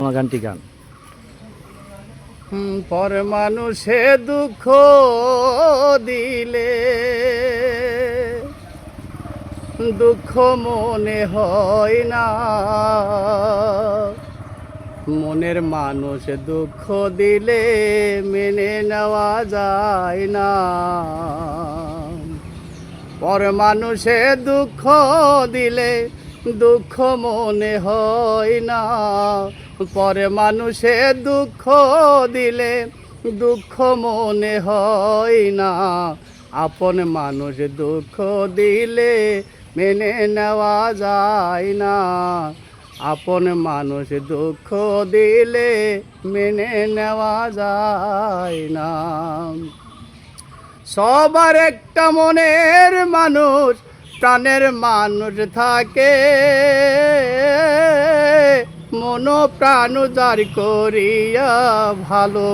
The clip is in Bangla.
আমার গানটি গান। পর মানুষে দুঃখ দিলে দুঃখ মনে হয় না, মনের মানুষ দুঃখ দিলে মেনে নেওয়া যায় না। পর মানুষে দুঃখ দিলে দুঃখ মনে হয় না, পরে মানুষে দুঃখ দিলে দুঃখ মনে হয় না। আপন মানুষ দুঃখ দিলে মেনে নেওয়া যায় না, আপন মানুষ দুঃখ দিলে মেনে নেওয়া যায় না। সবার একটা মনের মানুষ, প্রাণের মানুষ থাকে, মন প্রাণ যার করিয়া ভালো